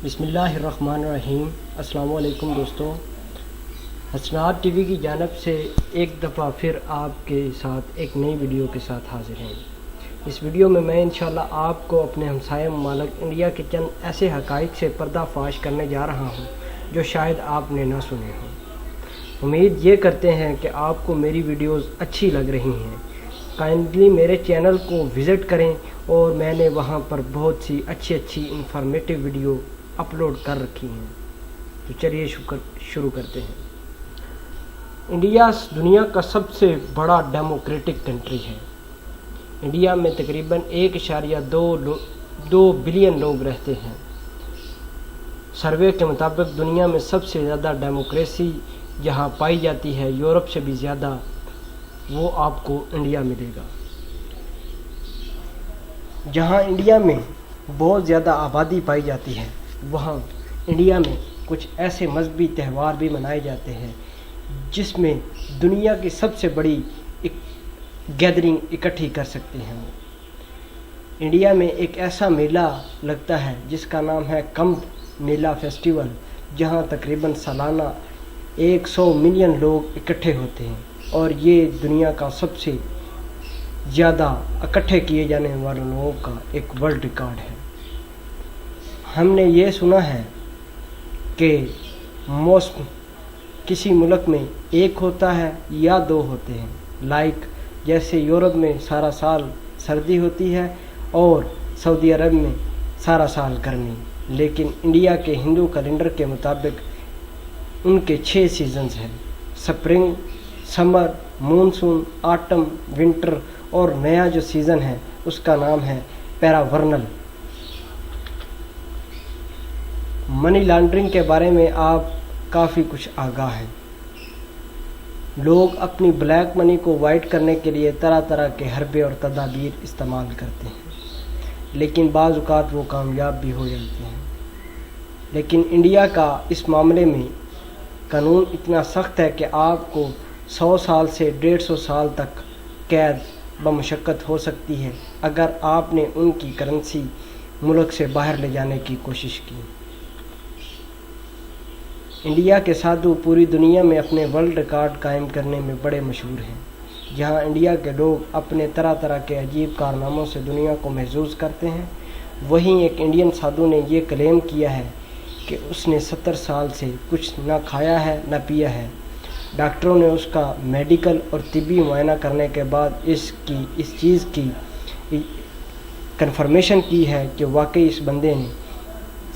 بسم اللہ الرحمن الرحیم۔ السلام علیکم دوستوں، حسنات ٹی وی کی جانب سے ایک دفعہ پھر آپ کے ساتھ ایک نئی ویڈیو کے ساتھ حاضر ہیں۔ اس ویڈیو میں انشاءاللہ آپ کو اپنے ہمسایہ ممالک انڈیا کے چند ایسے حقائق سے پردہ فاش کرنے جا رہا ہوں جو شاید آپ نے نہ سنے ہوں۔ امید یہ کرتے ہیں کہ آپ کو میری ویڈیوز اچھی لگ رہی ہیں۔ کائنڈلی میرے چینل کو وزٹ کریں، اور میں نے وہاں پر بہت سی اچھی انفارمیٹیو ویڈیو اپلوڈ کر رکھی ہیں۔ تو چلیے شروع کرتے ہیں۔ انڈیا دنیا کا سب سے بڑا ڈیموکریٹک کنٹری ہے۔ انڈیا میں تقریباً 1.2 بلین لوگ رہتے ہیں۔ سروے کے مطابق دنیا میں سب سے زیادہ ڈیموکریسی جہاں پائی جاتی ہے، یورپ سے بھی زیادہ، وہ آپ کو انڈیا ملے گا۔ جہاں انڈیا میں بہت زیادہ آبادی پائی جاتی ہے، وہاں انڈیا میں کچھ ایسے مذہبی تہوار بھی منائے جاتے ہیں جس میں دنیا کی سب سے بڑی گیدرنگ اکٹھی کر سکتے ہیں۔ انڈیا میں ایک ایسا میلہ لگتا ہے جس کا نام ہے کمبھ میلہ فیسٹیول، جہاں تقریباً سالانہ 100 ملین لوگ اکٹھے ہوتے ہیں، اور یہ دنیا کا سب سے زیادہ اکٹھے کیے جانے والے لوگوں کا ایک ورلڈ ریکارڈ ہے۔ ہم نے یہ سنا ہے کہ موسم کسی ملک میں ایک ہوتا ہے یا 2 ہوتے ہیں، جیسے یورپ میں سارا سال سردی ہوتی ہے اور سعودی عرب میں سارا سال گرمی، لیکن انڈیا کے ہندو کیلنڈر کے مطابق ان کے 6 سیزنز ہیں: سپرنگ، سمر، مونسون، آٹم، ونٹر، اور نیا جو سیزن ہے اس کا نام ہے پیراورنل۔ منی لانڈرنگ کے بارے میں آپ کافی کچھ آگاہ ہیں۔ لوگ اپنی بلیک منی کو وائٹ کرنے کے لیے طرح کے حربے اور تدابیر استعمال کرتے ہیں، لیکن بعض اوقات وہ کامیاب بھی ہو جاتے ہیں۔ لیکن انڈیا کا اس معاملے میں قانون اتنا سخت ہے کہ آپ کو 100 سال سے 150 سال تک قید بمشقت ہو سکتی ہے اگر آپ نے ان کی کرنسی ملک سے باہر لے جانے کی کوشش کی۔ انڈیا کے سادھو پوری دنیا میں اپنے ورلڈ ریکارڈ قائم کرنے میں بڑے مشہور ہیں۔ جہاں انڈیا کے لوگ اپنے طرح کے عجیب کارناموں سے دنیا کو محظوظ کرتے ہیں، وہیں ایک انڈین سادھو نے یہ کلیم کیا ہے کہ اس نے 70 سال سے کچھ نہ کھایا ہے نہ پیا ہے۔ ڈاکٹروں نے اس کا میڈیکل اور طبی معائنہ کرنے کے بعد اس چیز کی کنفرمیشن کی ہے کہ واقعی اس بندے نے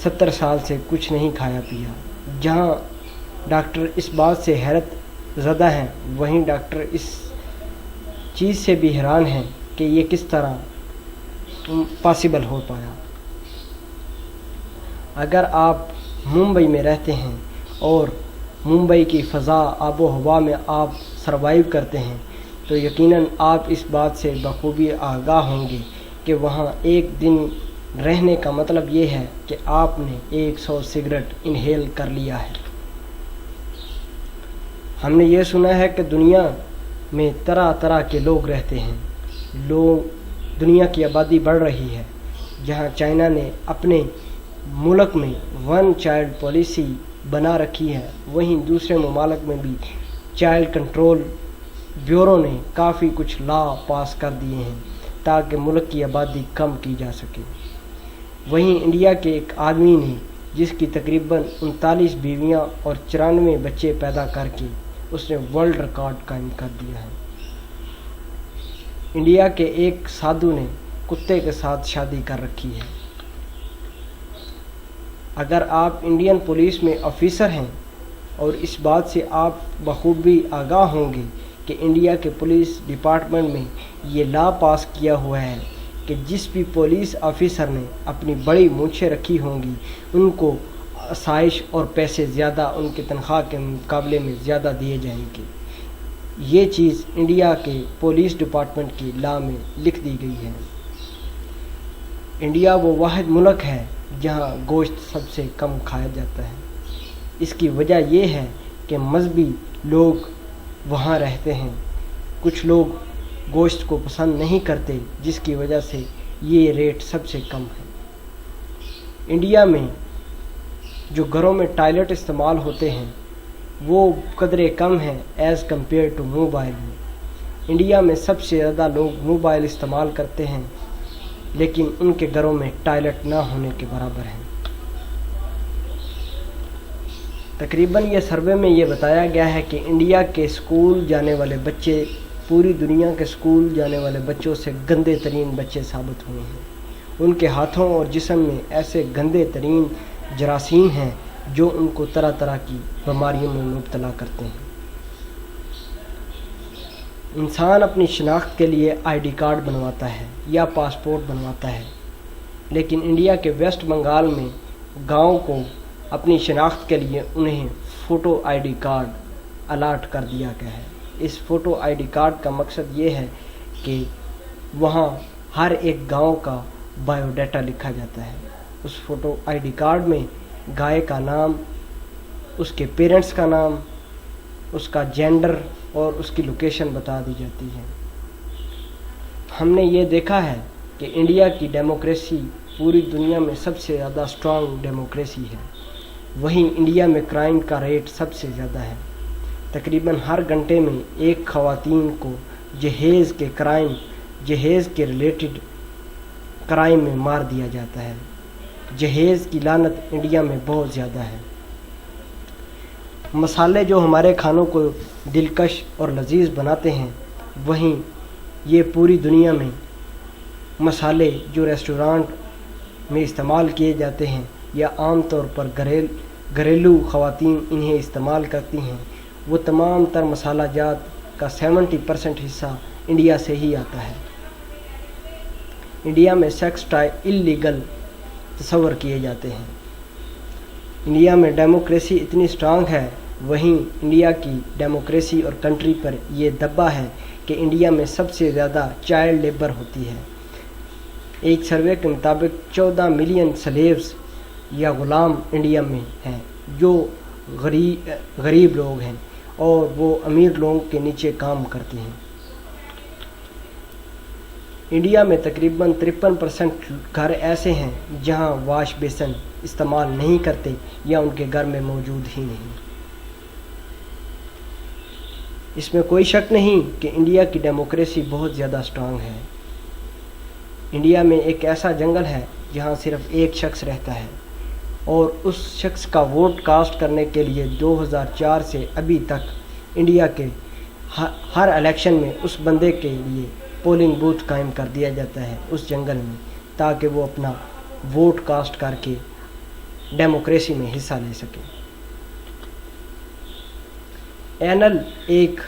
70 سال سے کچھ نہیں کھایا پیا۔ جہاں ڈاکٹر اس بات سے حیرت زدہ ہیں، وہیں ڈاکٹر اس چیز سے بھی حیران ہیں کہ یہ کس طرح پاسبل ہو پایا۔ اگر آپ ممبئی میں رہتے ہیں اور ممبئی کی فضا، آب و ہوا میں آپ سروائیو کرتے ہیں، تو یقیناً آپ اس بات سے بخوبی آگاہ ہوں گے کہ وہاں ایک دن رہنے کا مطلب یہ ہے کہ آپ نے 100 سگریٹ انہیل کر لیا ہے۔ ہم نے یہ سنا ہے کہ دنیا میں طرح کے لوگ رہتے ہیں۔ دنیا کی آبادی بڑھ رہی ہے۔ جہاں چائنا نے اپنے ملک میں 1 چائلڈ پالیسی بنا رکھی ہے، وہیں دوسرے ممالک میں بھی چائلڈ کنٹرول بیورو نے کافی کچھ لا پاس کر دیے ہیں تاکہ ملک کی آبادی کم کی جا سکے۔ وہیں انڈیا کے ایک آدمی نے، جس کی تقریباً 39 بیویاں اور 94 بچے پیدا کر کے اس نے ورلڈ ریکارڈ قائم کر دیا ہے۔ انڈیا کے ایک سادھو نے کتے کے ساتھ شادی کر رکھی ہے۔ اگر آپ انڈین پولیس میں آفیسر ہیں، اور اس بات سے آپ بخوبی آگاہ ہوں گے کہ انڈیا کے پولیس ڈپارٹمنٹ میں یہ لا پاس کیا ہوا ہے کہ جس بھی پولیس آفیسر نے اپنی بڑی مونچھیں رکھی ہوں گی، ان کو آسائش اور پیسے زیادہ ان کی تنخواہ کے مقابلے میں زیادہ دیے جائیں گے۔ یہ چیز انڈیا کے پولیس ڈپارٹمنٹ کی لا میں لکھ دی گئی ہے۔ انڈیا وہ واحد ملک ہے جہاں گوشت سب سے کم کھایا جاتا ہے۔ اس کی وجہ یہ ہے کہ مذہبی لوگ وہاں رہتے ہیں۔ کچھ لوگ گوشت کو پسند نہیں کرتے، جس کی وجہ سے یہ ریٹ سب سے کم ہے۔ انڈیا میں جو گھروں میں ٹوائلٹ استعمال ہوتے ہیں وہ قدرے کم ہیں ایز کمپیئر ٹو موبائل میں۔ انڈیا میں سب سے زیادہ لوگ موبائل استعمال کرتے ہیں لیکن ان کے گھروں میں ٹوائلٹ نہ ہونے کے برابر ہیں۔ تقریباً یہ سروے میں یہ بتایا گیا ہے کہ انڈیا کے اسکول جانے والے بچے پوری دنیا کے اسکول جانے والے بچوں سے گندے ترین بچے ثابت ہوئے ہیں۔ ان کے ہاتھوں اور جسم میں ایسے گندے ترین جراثیم ہیں جو ان کو طرح طرح کی بیماریوں میں مبتلا کرتے ہیں۔ انسان اپنی شناخت کے لیے آئی ڈی کارڈ بنواتا ہے یا پاسپورٹ بنواتا ہے، لیکن انڈیا کے ویسٹ بنگال میں گاؤں کو اپنی شناخت کے لیے انہیں photo I D card allot کر دیا گیا ہے۔ اس فوٹو آئی ڈی کارڈ کا مقصد یہ ہے کہ وہاں ہر ایک گاؤں کا بایو ڈیٹا لکھا جاتا ہے۔ اس فوٹو آئی ڈی کارڈ میں گائے کا نام، اس کے پیرنٹس کا نام، اس کا جینڈر اور اس کی لوکیشن بتا دی جاتی ہے۔ ہم نے یہ دیکھا ہے کہ انڈیا کی ڈیموکریسی پوری دنیا میں سب سے زیادہ سٹرانگ ڈیموکریسی ہے، وہیں انڈیا میں کرائم کا ریٹ سب سے زیادہ ہے۔ تقریباً ہر گھنٹے میں ایک خواتین کو جہیز کے ریلیٹڈ کرائم میں مار دیا جاتا ہے۔ جہیز کی لعنت انڈیا میں بہت زیادہ ہے۔ مسالے جو ہمارے کھانوں کو دلکش اور لذیذ بناتے ہیں، وہیں یہ پوری دنیا میں مسالے جو ریسٹورانٹ میں استعمال کیے جاتے ہیں یا عام طور پر گھریلو خواتین انہیں استعمال کرتی ہیں، وہ تمام تر مسالہ جات کا 70% حصہ انڈیا سے ہی آتا ہے۔ انڈیا میں سیکس ٹائی اللیگل تصور کیے جاتے ہیں۔ انڈیا میں ڈیموکریسی اتنی سٹرانگ ہے، وہیں انڈیا کی ڈیموکریسی اور کنٹری پر یہ دبا ہے کہ انڈیا میں سب سے زیادہ چائلڈ لیبر ہوتی ہے۔ ایک سروے کے مطابق 14 ملین سلیوز یا غلام انڈیا میں ہیں جو غریب لوگ ہیں اور وہ امیر لوگوں کے نیچے کام کرتے ہیں۔ انڈیا میں تقریباً 53% گھر ایسے ہیں جہاں واش بیسن استعمال نہیں کرتے یا ان کے گھر میں موجود ہی نہیں۔ اس میں کوئی شک نہیں کہ انڈیا کی ڈیموکریسی بہت زیادہ سٹرانگ ہے۔ انڈیا میں ایک ایسا جنگل ہے جہاں صرف ایک شخص رہتا ہے اور اس شخص کا ووٹ کاسٹ کرنے کے لیے 2004 سے ابھی تک انڈیا کے ہر الیکشن میں اس بندے کے لیے پولنگ بوتھ قائم کر دیا جاتا ہے اس جنگل میں، تاکہ وہ اپنا ووٹ کاسٹ کر کے ڈیموکریسی میں حصہ لے سکے۔ اینل ایک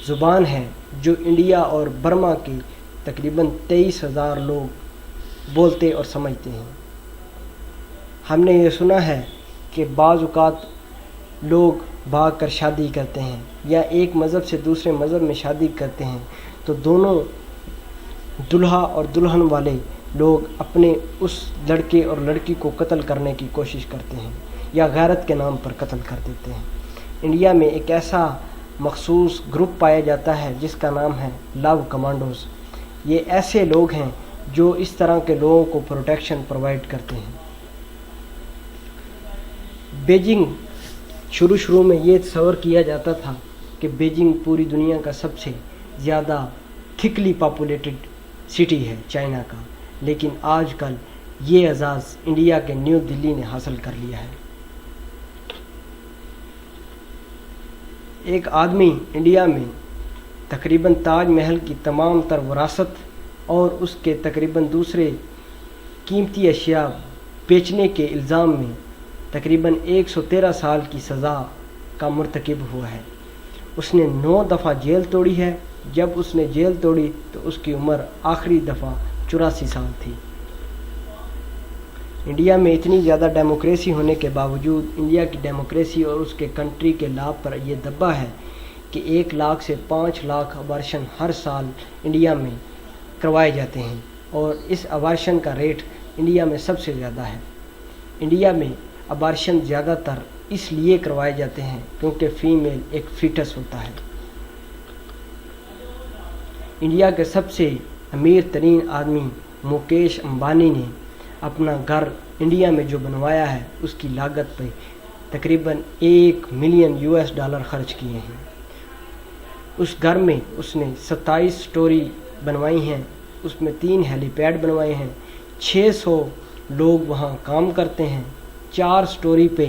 زبان ہے جو انڈیا اور برما کے تقریباً 23,000 لوگ بولتے اور سمجھتے ہیں۔ ہم نے یہ سنا ہے کہ بعض اوقات لوگ بھاگ کر شادی کرتے ہیں یا ایک مذہب سے دوسرے مذہب میں شادی کرتے ہیں تو دونوں دلہا اور دلہن والے لوگ اپنے اس لڑکے اور لڑکی کو قتل کرنے کی کوشش کرتے ہیں یا غیرت کے نام پر قتل کر دیتے ہیں۔ انڈیا میں ایک ایسا مخصوص گروپ پایا جاتا ہے جس کا نام ہے لو کمانڈوز۔ یہ ایسے لوگ ہیں جو اس طرح کے لوگوں کو پروٹیکشن پرووائڈ کرتے ہیں۔ بیجنگ شروع میں یہ تصور کیا جاتا تھا کہ بیجنگ پوری دنیا کا سب سے زیادہ تھکلی پاپولیٹڈ سٹی ہے چائنا کا، لیکن آج کل یہ اعزاز انڈیا کے نیو دلی نے حاصل کر لیا ہے۔ ایک آدمی انڈیا میں تقریباً تاج محل کی تمام تر وراثت اور اس کے تقریباً دوسرے قیمتی اشیاء بیچنے کے الزام میں تقریباً 113 سال کی سزا کا مرتکب ہوا ہے۔ اس نے 9 دفعہ جیل توڑی ہے۔ جب اس نے جیل توڑی تو اس کی عمر آخری دفعہ 84 سال تھی۔ انڈیا میں اتنی زیادہ ڈیموکریسی ہونے کے باوجود انڈیا کی ڈیموکریسی اور اس کے کنٹری کے لا پر یہ دبا ہے کہ 1 لاکھ سے 5 لاکھ ابارشن ہر سال انڈیا میں کروائے جاتے ہیں اور اس ابارشن کا ریٹ انڈیا میں سب سے زیادہ ہے۔ انڈیا میں ابارشن زیادہ تر اس لیے کروائے جاتے ہیں کیونکہ فیمیل ایک فیٹس ہوتا ہے۔ انڈیا کے سب سے امیر ترین آدمی مکیش امبانی نے اپنا گھر انڈیا میں جو بنوایا ہے اس کی لاگت پہ تقریباً $1 ملین خرچ کیے ہیں۔ اس گھر میں اس نے 27 سٹوری بنوائی ہیں، اس میں 3 ہیلی پیڈ بنوائے ہیں، 600 لوگ وہاں کام کرتے ہیں، 4 سٹوری پہ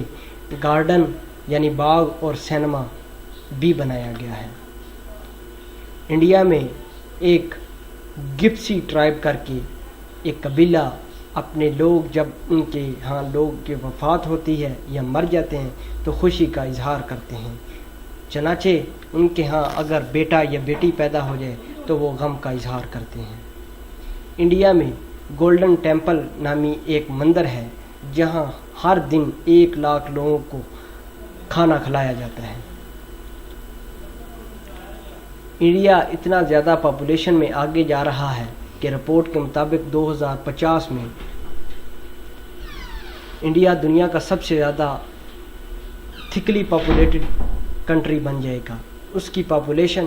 گارڈن یعنی باغ اور سینما بھی بنایا گیا ہے۔ انڈیا میں ایک گپسی ٹرائب کر کے ایک قبیلہ اپنے لوگ جب ان کے ہاں لوگ کی وفات ہوتی ہے یا مر جاتے ہیں تو خوشی کا اظہار کرتے ہیں، چنانچہ ان کے ہاں اگر بیٹا یا بیٹی پیدا ہو جائے تو وہ غم کا اظہار کرتے ہیں۔ انڈیا میں گولڈن ٹیمپل نامی ایک مندر ہے جہاں ہر دن 1 لاکھ لوگوں کو کھانا کھلایا جاتا ہے۔ انڈیا اتنا زیادہ پاپولیشن میں آگے جا رہا ہے کہ رپورٹ کے مطابق 2050 میں انڈیا دنیا کا سب سے زیادہ تھکلی پاپولیٹڈ کنٹری بن جائے گا۔ اس کی پاپولیشن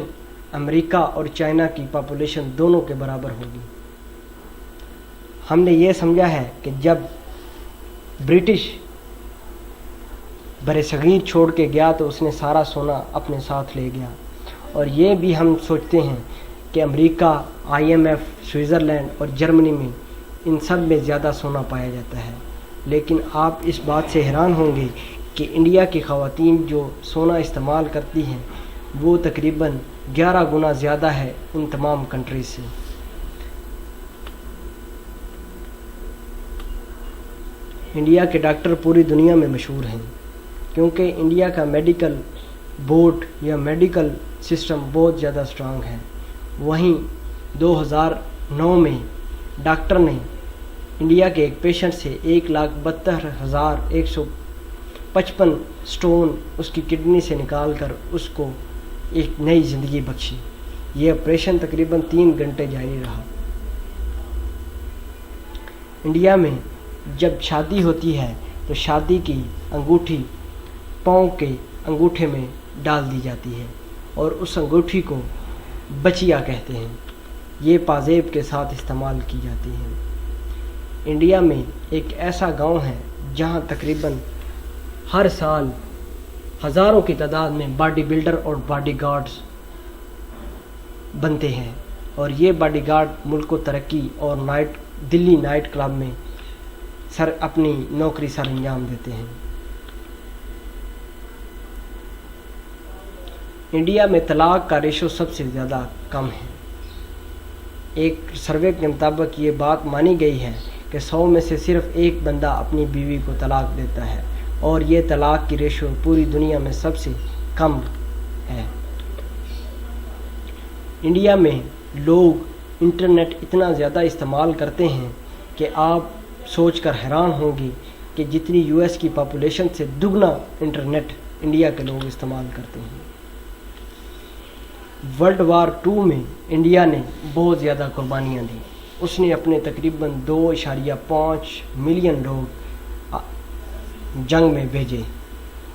امریکہ اور چائنا کی پاپولیشن دونوں کے برابر ہوگی۔ ہم نے یہ سمجھا ہے کہ جب برٹش برصغیر چھوڑ کے گیا تو اس نے سارا سونا اپنے ساتھ لے گیا، اور یہ بھی ہم سوچتے ہیں کہ امریکہ، IMF، سوئٹزرلینڈ اور جرمنی میں ان سب میں زیادہ سونا پایا جاتا ہے، لیکن آپ اس بات سے حیران ہوں گے کہ انڈیا کی خواتین جو سونا استعمال کرتی ہیں وہ تقریباً 11 گنا زیادہ ہے ان تمام کنٹریز سے۔ انڈیا کے ڈاکٹر پوری دنیا میں مشہور ہیں کیونکہ انڈیا کا میڈیکل بورڈ یا میڈیکل سسٹم بہت زیادہ اسٹرانگ ہے۔ وہیں 2009 میں ڈاکٹر نے انڈیا کے ایک پیشنٹ سے 1,72,155 سٹون اس کی کڈنی سے نکال کر اس کو ایک نئی زندگی بخشی۔ یہ آپریشن تقریباً 3 گھنٹے جاری رہا۔ انڈیا میں جب شادی ہوتی ہے تو شادی کی انگوٹھی پاؤں کے انگوٹھے میں ڈال دی جاتی ہے اور اس انگوٹھی کو بچیا کہتے ہیں۔ یہ پازیب کے ساتھ استعمال کی جاتی ہے۔ انڈیا میں ایک ایسا گاؤں ہے جہاں تقریباً ہر سال ہزاروں کی تعداد میں باڈی بلڈر اور باڈی گارڈز بنتے ہیں، اور یہ باڈی گارڈ ملک کو ترقی اور دلی نائٹ کلب میں اپنی نوکری سر انجام دیتے ہیں۔ انڈیا میں طلاق کا ریشو سب سے زیادہ کم ہے۔ ایک سروے کے مطابق یہ بات مانی گئی ہے کہ 100 میں سے صرف 1 بندہ اپنی بیوی کو طلاق دیتا ہے، اور یہ طلاق کی ریشو پوری دنیا میں سب سے کم ہے۔ انڈیا میں لوگ انٹرنیٹ اتنا زیادہ استعمال کرتے ہیں کہ آپ سوچ کر حیران ہوں گے کہ جتنی US کی پاپولیشن سے دگنا انٹرنیٹ انڈیا کے لوگ استعمال کرتے ہیں۔ ورلڈ وار 2 میں انڈیا نے بہت زیادہ قربانیاں دیں۔ اس نے اپنے تقریباً 2.5 ملین لوگ جنگ میں بھیجے۔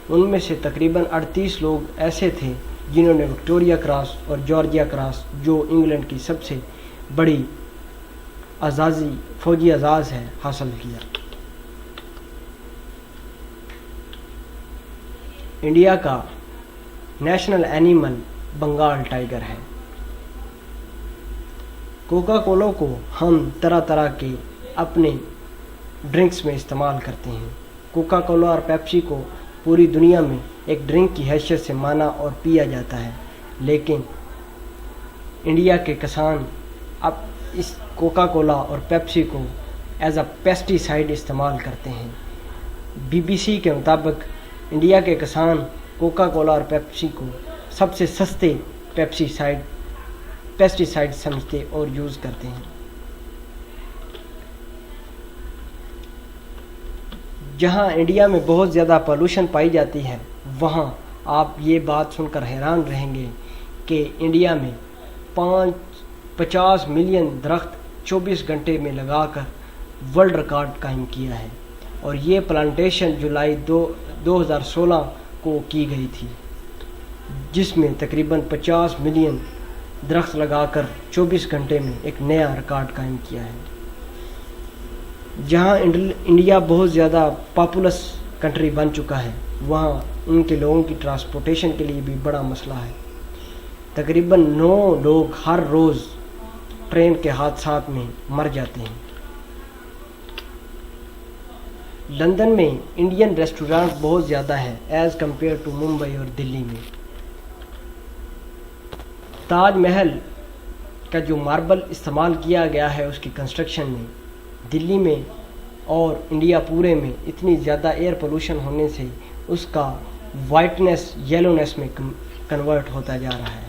ان میں سے تقریباً 38 لوگ ایسے تھے جنہوں نے وکٹوریہ کراس اور جارجیا کراس، جو انگلینڈ کی سب سے بڑی فوجی اعزاز ہے، حاصل کیا۔ انڈیا کا نیشنل اینیمل بنگال ٹائیگر ہے۔ کوکا کولا کو ہم طرح طرح کے اپنے ڈرنکس میں استعمال کرتے ہیں۔ کوکا کولا اور پیپسی کو پوری دنیا میں ایک ڈرنک کی حیثیت سے مانا اور پیا جاتا ہے، لیکن انڈیا کے کسان اب اس کوکا کولا اور پیپسی کو ایز اے پیسٹی سائڈ استعمال کرتے ہیں۔ BBC کے مطابق انڈیا کے کسان کوکا کولا اور پیپسی کو سب سے سستے پیسٹی سائڈ سمجھتے اور یوز کرتے ہیں۔ جہاں انڈیا میں بہت زیادہ پولوشن پائی جاتی ہے، وہاں آپ یہ بات سن کر حیران رہیں گے کہ انڈیا میں 50 ملین درخت 24 گھنٹے میں لگا کر ورلڈ ریکارڈ قائم کیا ہے، اور یہ پلانٹیشن جولائی 2016 کو کی گئی تھی، جس میں تقریباً 50 ملین درخت لگا کر 24 گھنٹے میں ایک نیا ریکارڈ قائم کیا ہے۔ جہاں انڈیا بہت زیادہ پاپولس کنٹری بن چکا ہے، وہاں ان کے لوگوں کی ٹرانسپورٹیشن کے لیے بھی بڑا مسئلہ ہے۔ تقریباً 9 لوگ ہر روز ٹرین کے حادثات میں مر جاتے ہیں۔ لندن میں انڈین ریسٹورانٹ بہت زیادہ ہے ایز کمپیئر ٹو ممبئی اور دلی میں۔ تاج محل کا جو ماربل استعمال کیا گیا ہے اس کی کنسٹرکشن میں، دلی میں اور انڈیا پورے میں اتنی زیادہ ایئر پولوشن ہونے سے اس کا وائٹنس یلونیس میں کنورٹ ہوتا جا رہا ہے۔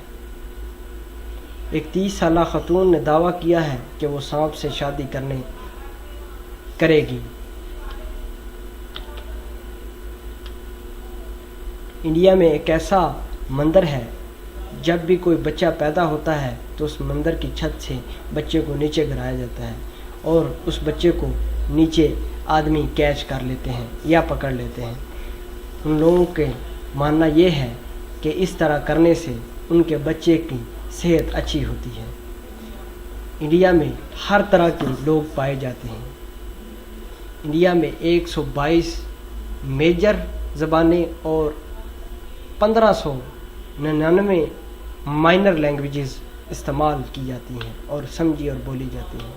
ایک 30 سالہ خاتون نے دعویٰ کیا ہے کہ وہ سانپ سے شادی کرے گی۔ انڈیا میں ایک ایسا مندر ہے، جب بھی کوئی بچہ پیدا ہوتا ہے تو اس مندر کی چھت سے بچے کو نیچے گرایا جاتا ہے اور اس بچے کو نیچے آدمی کیچ کر لیتے ہیں یا پکڑ لیتے ہیں۔ ان لوگوں کے ماننا یہ ہے کہ اس طرح کرنے سے ان کے بچے کی صحت اچھی ہوتی ہے۔ انڈیا میں ہر طرح کے لوگ پائے جاتے ہیں۔ انڈیا میں 122 میجر زبانیں اور 1599 مائنر لینگویجز استعمال کی جاتی ہیں اور سمجھی اور بولی جاتی ہیں۔